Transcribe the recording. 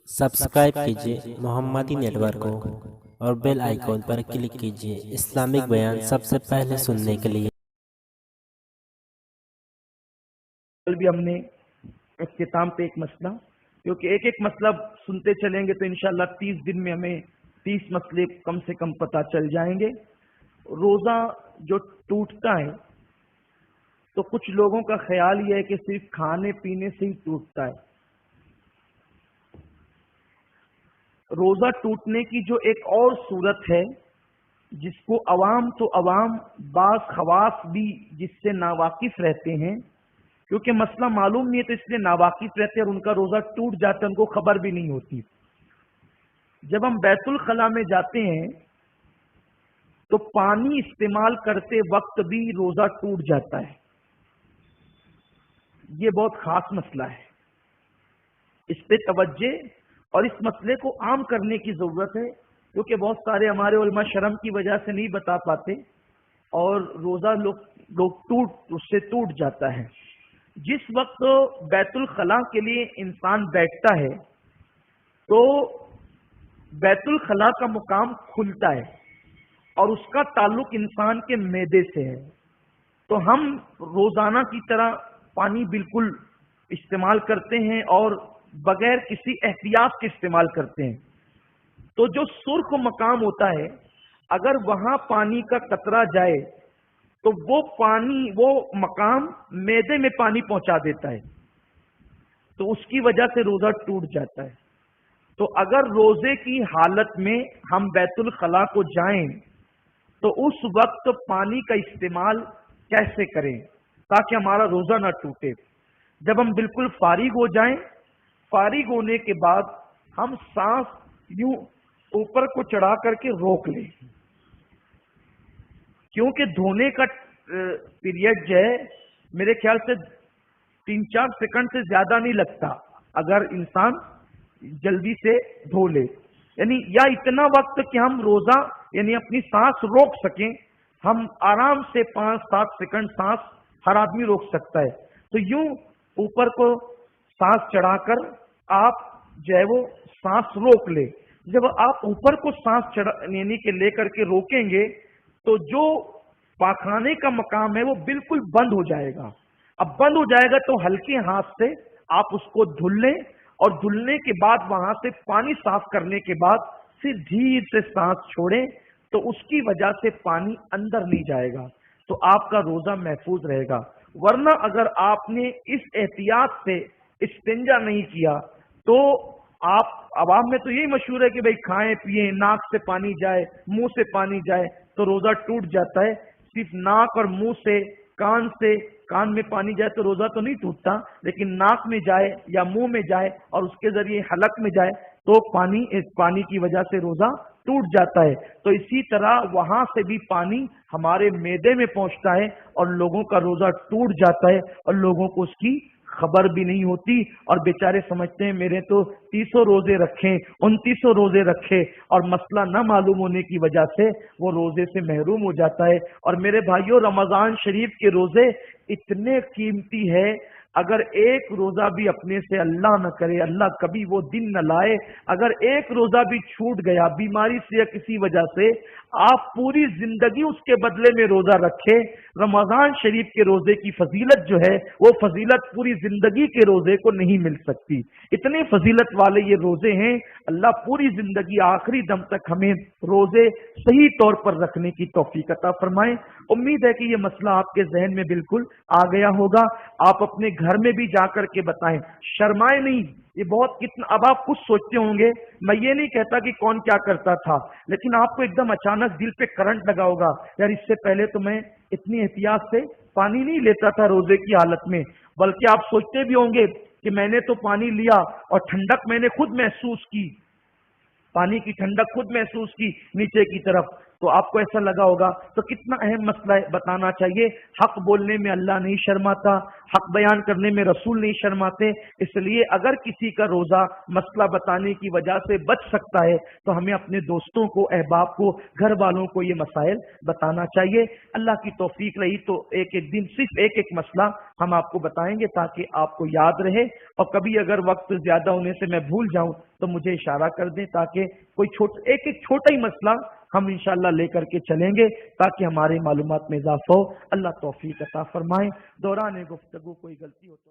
Subscribe कीजिए मोहम्मदी network को और बेल आइकॉन पर क्लिक कीजिए इस्लामिक बयान सबसे पहले सुनने के लिए। कल भी हमने इख्तिताम पे एक मसला, क्योंकि एक एक मसला सुनते चलेंगे तो इंशाल्लाह 30 दिन में हमें 30 मसले कम से कम पता चल जाएंगे। रोजा जो टूटता है तो कुछ लोगों का ख्याल यह है कि सिर्फ खाने पीने से ही टूटता है। रोजा टूटने की जो एक और सूरत है जिसको अवाम तो अवाम बास खवास भी जिससे नावाकिफ रहते हैं, क्योंकि मसला मालूम नहीं है तो इसलिए नावाकिफ रहते हैं और उनका रोजा टूट जाता है, उनको खबर भी नहीं होती। जब हम बैतुल खला में जाते हैं तो पानी इस्तेमाल करते वक्त भी रोजा टूट जाता है। ये बहुत खास मसला है, इस पे तवज्जे और इस मसले को आम करने की जरूरत है, क्योंकि बहुत सारे हमारे उलमा शर्म की वजह से नहीं बता पाते और रोजा लोग उससे टूट जाता है। जिस वक्त बैतुल खला के लिए इंसान बैठता है तो बैतुल खला का मुकाम खुलता है और उसका ताल्लुक इंसान के मैदे से है। तो हम रोजाना की तरह पानी बिल्कुल इस्तेमाल करते हैं और बगैर किसी एहतियात के इस्तेमाल करते हैं। तो जो सुर्ख मकाम होता है, अगर वहां पानी का कतरा जाए तो वो मकाम मैदे में पानी पहुंचा देता है, तो उसकी वजह से रोजा टूट जाता है। तो अगर रोजे की हालत में हम बैतुल खला को जाएं तो उस वक्त पानी का इस्तेमाल कैसे करें ताकि हमारा रोजा ना टूटे। जब हम बिल्कुल फारिग हो जाएं, फारिग होने के बाद हम सांस यूं ऊपर को चढ़ा करके रोक लें, क्योंकि धोने का पीरियड जो है मेरे ख्याल से 3-4 सेकंड से ज्यादा नहीं लगता अगर इंसान जल्दी से धो ले, यानी या इतना वक्त कि हम रोजा यानी अपनी सांस रोक सकें। हम आराम से 5-7 सेकंड सांस हर आदमी रोक सकता है। तो यूं ऊपर को सांस चढ़ाकर आप जो है वो सांस रोक ले। जब आप ऊपर को सांस यानी के लेकर के रोकेंगे तो जो पाखाने का मकाम है वो बिल्कुल बंद हो जाएगा। अब बंद हो जाएगा तो हल्के हाथ से आप उसको धुल लें और धुलने के बाद वहां से पानी साफ करने के बाद फिर धीरे से सांस छोड़ें, तो उसकी वजह से पानी अंदर नहीं जाएगा, तो आपका रोजा महफूज रहेगा। वरना अगर आपने इस एहतियात से इस्तिंजा नहीं किया तो आप अवाम में तो यही मशहूर है कि भाई खाएं पिए, नाक से पानी जाए मुंह से पानी जाए तो रोजा टूट जाता है। सिर्फ नाक और मुंह से कान में पानी जाए तो रोजा तो नहीं टूटता, लेकिन नाक में जाए या मुंह में जाए और उसके जरिए हलक में जाए तो पानी की वजह से रोजा टूट जाता है। तो इसी तरह वहां से भी पानी हमारे मैदे में पहुंचता है और लोगों का रोजा टूट जाता है और लोगों को उसकी खबर भी नहीं होती और बेचारे समझते हैं मेरे तो 300 रोजे रखे 2900 रोजे रखे और मसला न मालूम होने की वजह से वो रोजे से महरूम हो जाता है। और मेरे भाइयों, रमजान शरीफ के रोजे इतने कीमती है, अगर एक रोजा भी अपने से अल्लाह न करे, अल्लाह कभी वो दिन न लाए, अगर एक रोजा भी छूट गया बीमारी से या किसी वजह से, आप पूरी जिंदगी उसके बदले में रोजा रखे। रमजान शरीफ के रोजे की फजीलत जो है वो फजीलत पूरी जिंदगी के रोजे को नहीं मिल सकती। इतने फजीलत वाले ये रोजे हैं, अल्लाह पूरी जिंदगी आखिरी दम तक हमें रोजे सही तौर पर रखने की तौफीक अता फरमाए। उम्मीद है कि ये मसला आपके जहन में बिल्कुल आ गया होगा। आप अपने घर में भी जाकर के बताएं, शर्माए नहीं। ये बहुत कितना, अब आप कुछ सोचते होंगे, मैं ये नहीं कहता कि कौन क्या करता था, लेकिन आपको एकदम अचानक दिल पे करंट लगा होगा, यार इससे पहले तो मैं इतनी एहतियात से पानी नहीं लेता था रोजे की हालत में। बल्कि आप सोचते भी होंगे कि मैंने तो पानी लिया और ठंडक मैंने खुद महसूस की, पानी की ठंडक खुद महसूस की नीचे की तरफ। تو آپ کو ایسا لگا ہوگا تو کتنا اہم مسئلہ ہے، بتانا چاہیے۔ حق بولنے میں اللہ نہیں شرماتا، حق بیان کرنے میں رسول نہیں شرماتے، اس لیے اگر کسی کا روزہ مسئلہ بتانے کی وجہ سے بچ سکتا ہے تو ہمیں اپنے دوستوں کو، احباب کو، گھر والوں کو یہ مسائل بتانا چاہیے۔ اللہ کی توفیق رہی تو ایک ایک دن صرف ایک ایک مسئلہ ہم آپ کو بتائیں گے تاکہ آپ کو یاد رہے، اور کبھی اگر وقت زیادہ ہونے سے میں بھول جاؤں تو مجھے اشارہ کر دیں تاکہ کوئی ایک چھوٹا ہی مسئلہ ہم انشاءاللہ لے کر کے چلیں گے تاکہ ہماری معلومات میں اضافہ ہو۔ اللہ توفیق عطا فرمائے۔ دوران گفتگو کوئی غلطی ہو تو